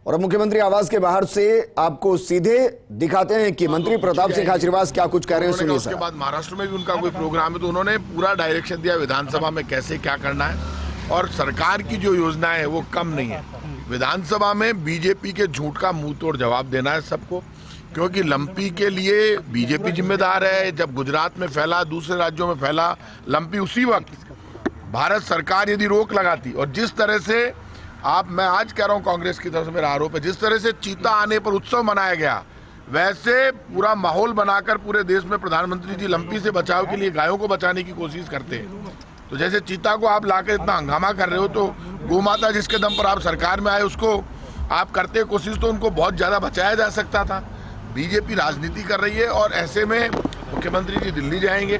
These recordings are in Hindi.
और अब मुख्यमंत्री आवास के बाहर से आपको सीधे दिखाते हैं कि मंत्री प्रताप सिंह खाचरियावास क्या कुछ कह रहे हैं। सुनिए। उसके बाद महाराष्ट्र में भी उनका कोई प्रोग्राम है तो उन्होंने पूरा डायरेक्शन दिया विधानसभा में कैसे क्या करना है, और सरकार की जो योजनाएं है वो कम नहीं है। विधानसभा में बीजेपी के झूठ का मुंह तोड़ जवाब देना है सबको, क्योंकि लंपी के लिए बीजेपी जिम्मेदार है। जब गुजरात में फैला, दूसरे राज्यों में फैला लंपी, उसी वक्त भारत सरकार यदि रोक लगाती, और जिस तरह से मैं आज कह रहा हूं कांग्रेस की तरफ से मेरा आरोप है, जिस तरह से चीता आने पर उत्सव मनाया गया, वैसे पूरा माहौल बनाकर पूरे देश में प्रधानमंत्री जी लंपी से बचाव के लिए गायों को बचाने की कोशिश करते हैं। तो जैसे चीता को आप लाकर इतना हंगामा कर रहे हो, तो गोमाता जिसके दम पर आप सरकार में आए उसको आप करते कोशिश, तो उनको बहुत ज्यादा बचाया जा सकता था। बीजेपी राजनीति कर रही है, और ऐसे में मुख्यमंत्री जी दिल्ली जाएंगे,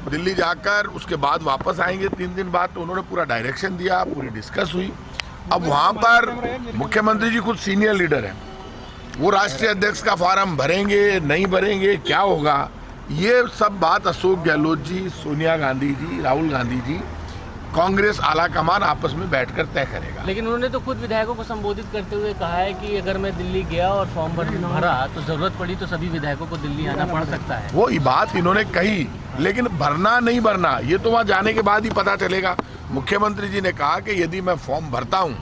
दिल्ली जाकर उसके बाद वापस आएंगे 3 दिन बाद। तो उन्होंने पूरा डायरेक्शन दिया, पूरी डिस्कस हुई। अब वहां पर मुख्यमंत्री जी खुद सीनियर लीडर हैं, वो राष्ट्रीय अध्यक्ष का फॉर्म भरेंगे नहीं भरेंगे, क्या होगा, ये सब बात अशोक गहलोत जी, सोनिया गांधी जी, राहुल गांधी जी, कांग्रेस आला कमान आपस में बैठकर तय करेगा। लेकिन उन्होंने तो खुद विधायकों को संबोधित करते हुए कहा है कि अगर मैं दिल्ली गया और फॉर्म भरा तो जरूरत पड़ी तो सभी विधायकों को दिल्ली आना पड़ सकता है। वो ये बात इन्होंने कही, लेकिन भरना नहीं भरना ये तो वहाँ जाने के बाद ही पता चलेगा। मुख्यमंत्री जी ने कहा कि यदि मैं फॉर्म भरता हूँ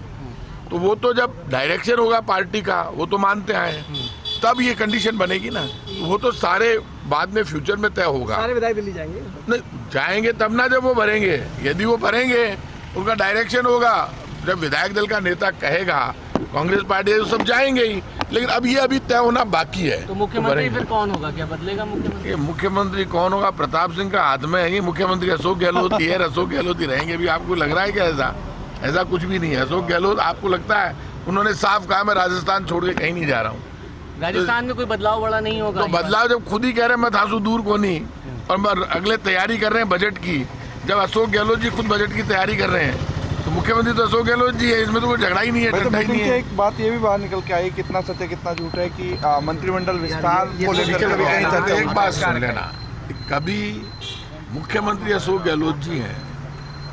तो वो तो जब डायरेक्शन होगा पार्टी का, वो तो मानते आए हैं, तब ये कंडीशन बनेगी ना, वो तो सारे बाद में फ्यूचर में तय होगा। सारे विधायक दिल्ली जाएंगे? नहीं जाएंगे तब ना जब वो भरेंगे। यदि वो भरेंगे, उनका डायरेक्शन होगा, जब विधायक दल का नेता कहेगा कांग्रेस पार्टी तो सब जाएंगे ही, लेकिन अब ये अभी तय होना बाकी है। तो मुख्यमंत्री फिर कौन होगा, क्या बदलेगा मुख्यमंत्री? ये मुख्यमंत्री कौन होगा प्रताप सिंह का हाथ में है। ये मुख्यमंत्री अशोक गहलोत ही है, अशोक गहलोत ही रहेंगे भी। आपको लग रहा है क्या ऐसा कुछ भी नहीं है। अशोक गहलोत, आपको लगता है, उन्होंने साफ कहा मैं राजस्थान छोड़ के कहीं नहीं जा रहा हूँ। राजस्थान में कोई बदलाव बड़ा नहीं होगा। तो बदलाव जब खुद ही कह रहे हैं मैं थासू दूर को नहीं, और अगले तैयारी कर रहे हैं बजट की, जब अशोक गहलोत जी खुद बजट की तैयारी कर रहे हैं, तो मुख्यमंत्री तो अशोक गहलोत जी है, इसमें तो कोई झगड़ा ही नहीं है, ठंडा ही नहीं है। एक बात ये भी बाहर निकल के आई, कितना सच है कितना झूठ है, कि मंत्रिमंडल विस्तार को लेकर कभी कहीं चर्चा। एक बात सुन लेना, कभी मुख्यमंत्री अशोक गहलोत जी हैं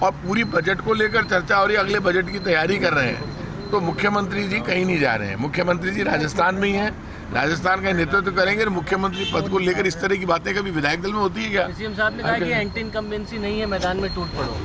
और पूरी बजट को लेकर चर्चा हो रही है, अगले बजट की तैयारी कर रहे हैं, तो मुख्यमंत्री जी कहीं नहीं जा रहे हैं। मुख्यमंत्री जी राजस्थान में ही हैं, राजस्थान का नेतृत्व करेंगे। मुख्यमंत्री पद को लेकर इस तरह की बातें कभी विधायक दल में होती है क्या? सीएम साहब ने कहा कि एंटी इनकम्बेंसी नहीं है, मैदान में टूट पड़ो।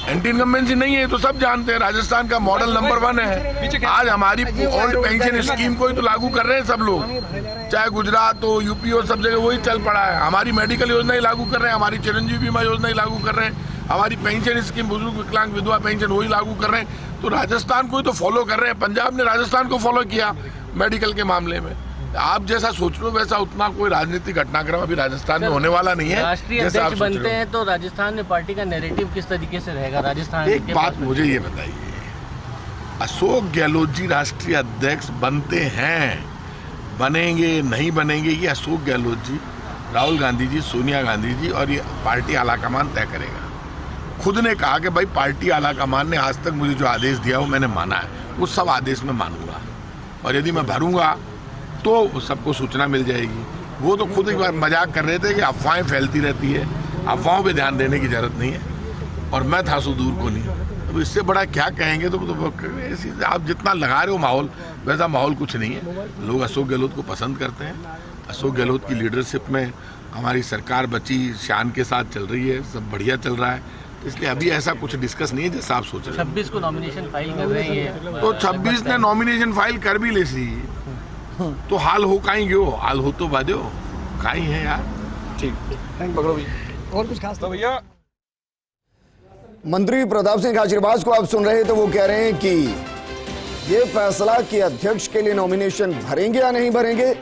एंटी इनकम्बेंसी नहीं है तो सब जानते हैं, राजस्थान का मॉडल नंबर 1 है। आज हमारी ओल्ड पेंशन स्कीम को ही तो लागू कर रहे हैं सब लोग, चाहे गुजरात हो, यूपी हो, सब जगह वही चल पड़ा है। हमारी मेडिकल योजना ही लागू कर रहे हैं, हमारी चिरंजीवी बीमा योजना ही लागू कर रहे हैं, हमारी पेंशन स्कीम बुजुर्ग विकलांग विधवा पेंशन वही लागू कर रहे हैं। तो राजस्थान को ही तो फॉलो कर रहे हैं। पंजाब ने राजस्थान को फॉलो किया मेडिकल के मामले में। आप जैसा सोच लो वैसा उतना कोई राजनीतिक घटनाक्रम अभी राजस्थान में होने वाला नहीं है। राष्ट्रीय अध्यक्ष बनते हैं तो राजस्थान में पार्टी का नैरेटिव किस तरीके से रहेगा राजस्थान? एक बात मुझे ये बताइए, अशोक गहलोत जी राष्ट्रीय अध्यक्ष बनते हैं, बनेंगे नहीं बनेंगे, ये अशोक गहलोत जी, राहुल गांधी जी, सोनिया गांधी जी और ये पार्टी आलाकमान तय करेगा। खुद ने कहा कि भाई पार्टी आलाकमान ने आज तक मुझे जो आदेश दिया वो मैंने माना है, उस सब आदेश में मानूंगा, और यदि मैं भरूंगा तो सबको सूचना मिल जाएगी। वो तो खुद एक बार मजाक कर रहे थे कि अफवाहें फैलती रहती है, अफवाहों पे ध्यान देने की जरूरत नहीं है, और मैं था सो दूर को नहीं। तो इससे बड़ा क्या कहेंगे? तो आप जितना लगा रहे हो माहौल, वैसा माहौल कुछ नहीं है। लोग अशोक गहलोत को पसंद करते हैं। अशोक गहलोत की लीडरशिप में हमारी सरकार बची शान के साथ चल रही है, सब बढ़िया चल रहा है, इसलिए अभी ऐसा कुछ डिस्कस नहीं है जैसा आप सोच रहे हैं। 26 को नॉमिनेशन फाइल कर रहे हैं, तो 26 ने नॉमिनेशन फाइल कर भी ले सी, तो हाल हो काई गयो, हाल हो तो बादो काई है यार। ठीक, थैंक पकड़ो भी और कुछ खास तो भैया। मंत्री प्रताप सिंह खाचरियावास को आप सुन रहे तो वो कह रहे हैं कि ये फैसला कि अध्यक्ष के लिए नॉमिनेशन भरेंगे या नहीं भरेंगे,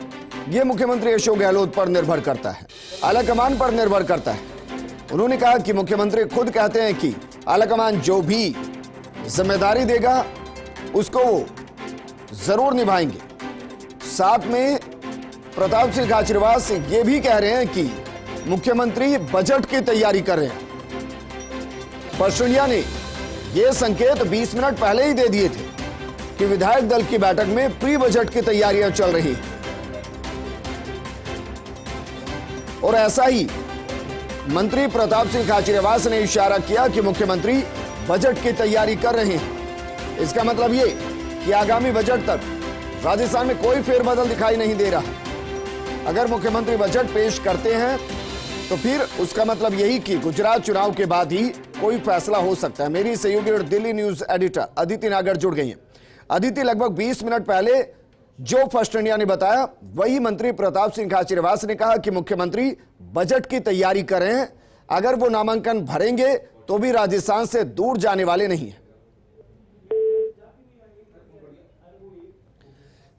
ये मुख्यमंत्री अशोक गहलोत पर निर्भर करता है, आलाकमान पर निर्भर करता है। उन्होंने कहा कि मुख्यमंत्री खुद कहते हैं कि आलाकमान जो भी जिम्मेदारी देगा उसको वो जरूर निभाएंगे। साथ में प्रताप सिंह खाचरियावास ये भी कह रहे हैं कि मुख्यमंत्री बजट की तैयारी कर रहे हैं। फर्स्ट इंडिया ने यह संकेत 20 मिनट पहले ही दे दिए थे कि विधायक दल की बैठक में प्री बजट की तैयारियां चल रही हैं, और ऐसा ही मंत्री प्रताप सिंह खाचरियावास ने इशारा किया कि मुख्यमंत्री बजट की तैयारी कर रहे हैं। इसका मतलब ये कि आगामी बजट तक राजस्थान में कोई फेरबदल दिखाई नहीं दे रहा। अगर मुख्यमंत्री बजट पेश करते हैं तो फिर उसका मतलब यही कि गुजरात चुनाव के बाद ही कोई फैसला हो सकता है। मेरी सहयोगी और दिल्ली न्यूज एडिटर अदिति नागर जुड़ गई हैं। अदिति, लगभग 20 मिनट पहले जो फर्स्ट इंडिया ने बताया वही मंत्री प्रताप सिंह खाचरियावास ने कहा कि मुख्यमंत्री बजट की तैयारी कर रहे हैं। अगर वो नामांकन भरेंगे तो भी राजस्थान से दूर जाने वाले नहीं है।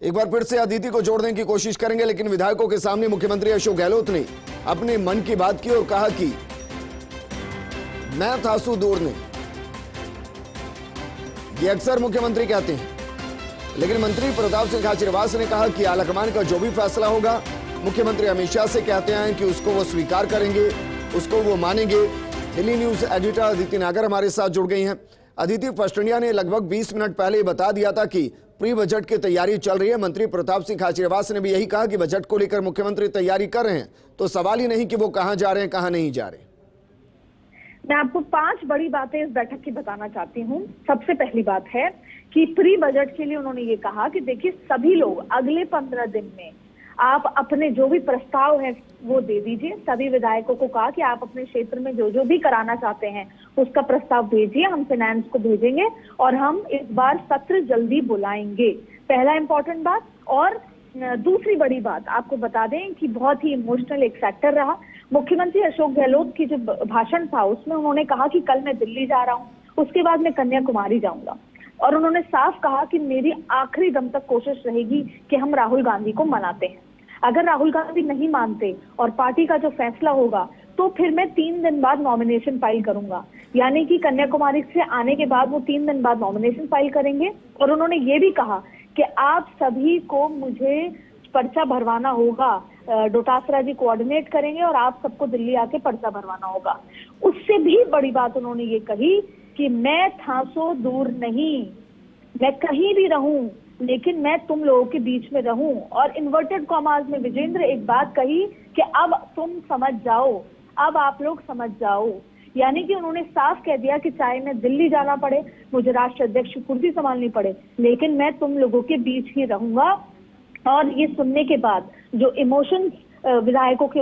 एक बार फिर से अदिति को जोड़ने की कोशिश करेंगे, लेकिन विधायकों के सामने मुख्यमंत्री अशोक गहलोत ने अपने मन की बात की और कहा कि मैं थासू दूर नहीं। ये अक्सर मुख्यमंत्री कहते हैं, लेकिन मंत्री प्रताप सिंह खाचरियावास ने कहा कि आलाकमान का जो भी फैसला होगा मुख्यमंत्री हमेशा से कहते हैं कि उसको वो स्वीकार करेंगे, उसको वो मानेंगे। दिल्ली न्यूज एडिटर अदिति नागर हमारे साथ जुड़ गई हैं। अदिति, फर्स्ट इंडिया ने लगभग 20 मिनट पहले बता दिया था कि प्री बजट की तैयारी चल रही है। मंत्री प्रताप सिंह खाचरियावास ने भी यही कहा कि बजट को लेकर मुख्यमंत्री तैयारी कर रहे हैं, तो सवाल ही नहीं कि वो कहां जा रहे हैं कहां नहीं जा रहे। मैं आपको 5 बड़ी बातें इस बैठक की बताना चाहती हूँ। सबसे पहली बात है कि प्री बजट के लिए उन्होंने ये कहा कि देखिए सभी लोग अगले 15 दिन में आप अपने जो भी प्रस्ताव है वो दे दीजिए। सभी विधायकों को कहा कि आप अपने क्षेत्र में जो जो भी कराना चाहते हैं उसका प्रस्ताव भेजिए, हम फाइनेंस को भेजेंगे और हम इस बार सत्र जल्दी बुलाएंगे। पहला इंपॉर्टेंट बात। और दूसरी बड़ी बात आपको बता दें कि बहुत ही इमोशनल एक फैक्टर रहा। मुख्यमंत्री अशोक गहलोत की जो भाषण था उसमें उन्होंने कहा कि कल मैं दिल्ली जा रहा हूँ, उसके बाद मैं कन्याकुमारी जाऊंगा। और उन्होंने साफ कहा कि मेरी आखिरी दम तक कोशिश रहेगी कि हम राहुल गांधी को मनाते हैं। अगर राहुल गांधी नहीं मानते और पार्टी का जो फैसला होगा तो फिर मैं 3 दिन बाद नॉमिनेशन फाइल करूंगा। यानी कि कन्याकुमारी से आने के बाद वो 3 दिन बाद नॉमिनेशन फाइल करेंगे। और उन्होंने ये भी कहा कि आप सभी को मुझे पर्चा भरवाना होगा, डोटासरा जी कोऑर्डिनेट करेंगे और आप सबको दिल्ली आके पर्चा भरवाना होगा। उससे भी बड़ी बात उन्होंने ये कही कि मैं थासो दूर नहीं, मैं कहीं भी रहूं लेकिन मैं तुम लोगों के बीच में रहूं। और इन्वर्टेड कॉमास में विजेंद्र एक बात कही कि अब तुम समझ जाओ, अब आप लोग समझ जाओ। यानी कि उन्होंने साफ कह दिया कि चाहे मैं दिल्ली जाना पड़े, मुझे राष्ट्र अध्यक्ष की कुर्सी संभालनी पड़े, लेकिन मैं तुम लोगों के बीच ही रहूंगा। और ये सुनने के बाद जो इमोशंस विधायकों के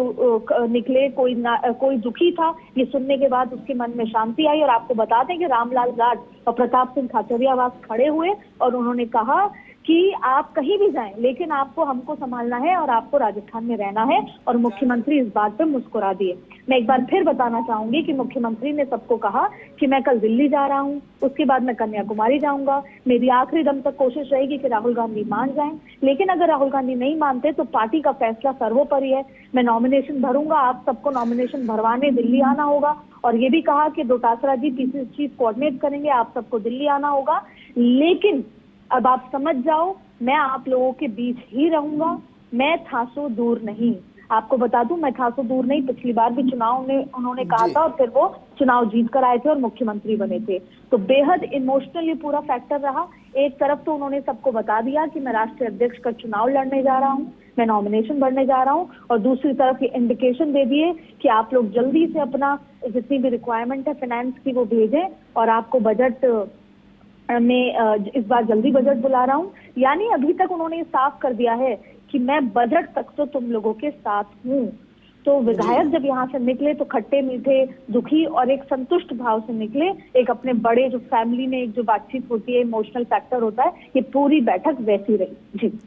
निकले, कोई दुखी था, ये सुनने के बाद उसके मन में शांति आई। और आपको बता दें कि रामलाल जाट और प्रताप सिंह खाचरियावास खड़े हुए और उन्होंने कहा कि आप कहीं भी जाएं लेकिन आपको हमको संभालना है और आपको राजस्थान में रहना है। और मुख्यमंत्री इस बात पर मुस्कुरा दिए। मैं एक बार फिर बताना चाहूंगी कि मुख्यमंत्री ने सबको कहा कि मैं कल दिल्ली जा रहा हूं, उसके बाद मैं कन्याकुमारी जाऊंगा, मेरी आखिरी दम तक कोशिश रहेगी कि राहुल गांधी मान जाएं। लेकिन अगर राहुल गांधी नहीं मानते तो पार्टी का फैसला सर्वोपरि है, मैं नॉमिनेशन भरूंगा, आप सबको नॉमिनेशन भरवाने दिल्ली आना होगा। और ये भी कहा कि डोटासरा जी पीसीसी चीफ कोऑर्डिनेट करेंगे, आप सबको दिल्ली आना होगा। लेकिन अब आप समझ जाओ, मैं आप लोगों के बीच ही रहूंगा, मैं थासो दूर नहीं। आपको बता दूं, मैं थासो दूर नहीं, पिछली बार भी चुनाव में उन्होंने कहा था और फिर वो चुनाव जीत कर आए थे और मुख्यमंत्री बने थे। तो बेहद इमोशनली पूरा फैक्टर रहा। एक तरफ तो उन्होंने सबको बता दिया कि मैं राष्ट्रीय अध्यक्ष का चुनाव लड़ने जा रहा हूँ, मैं नॉमिनेशन भरने जा रहा हूँ, और दूसरी तरफ ये इंडिकेशन दे दिए कि आप लोग जल्दी से अपना जितनी भी रिक्वायरमेंट है फाइनेंस की वो भेजें और आपको बजट में इस बार जल्दी बजट बुला रहा हूं। यानी अभी तक उन्होंने साफ कर दिया है कि मैं बजट तक तो तुम लोगों के साथ हूं। तो विधायक जब यहाँ से निकले तो खट्टे मीठे, दुखी और एक संतुष्ट भाव से निकले। एक अपने बड़े जो फैमिली में एक जो बातचीत होती है, इमोशनल फैक्टर होता है, ये पूरी बैठक वैसी रही। जी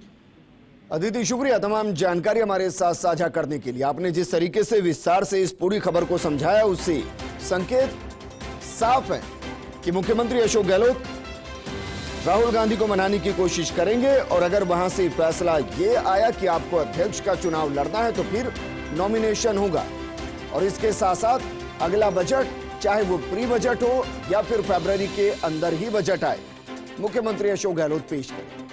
अदिति, शुक्रिया तमाम जानकारी हमारे साथ साझा करने के लिए। आपने जिस तरीके से विस्तार से इस पूरी खबर को समझाया उससे संकेत साफ है कि मुख्यमंत्री अशोक गहलोत राहुल गांधी को मनाने की कोशिश करेंगे और अगर वहां से फैसला ये आया कि आपको अध्यक्ष का चुनाव लड़ना है तो फिर नॉमिनेशन होगा। और इसके साथ साथ अगला बजट, चाहे वो प्री बजट हो या फिर फरवरी के अंदर ही बजट आए, मुख्यमंत्री अशोक गहलोत पेश करेंगे।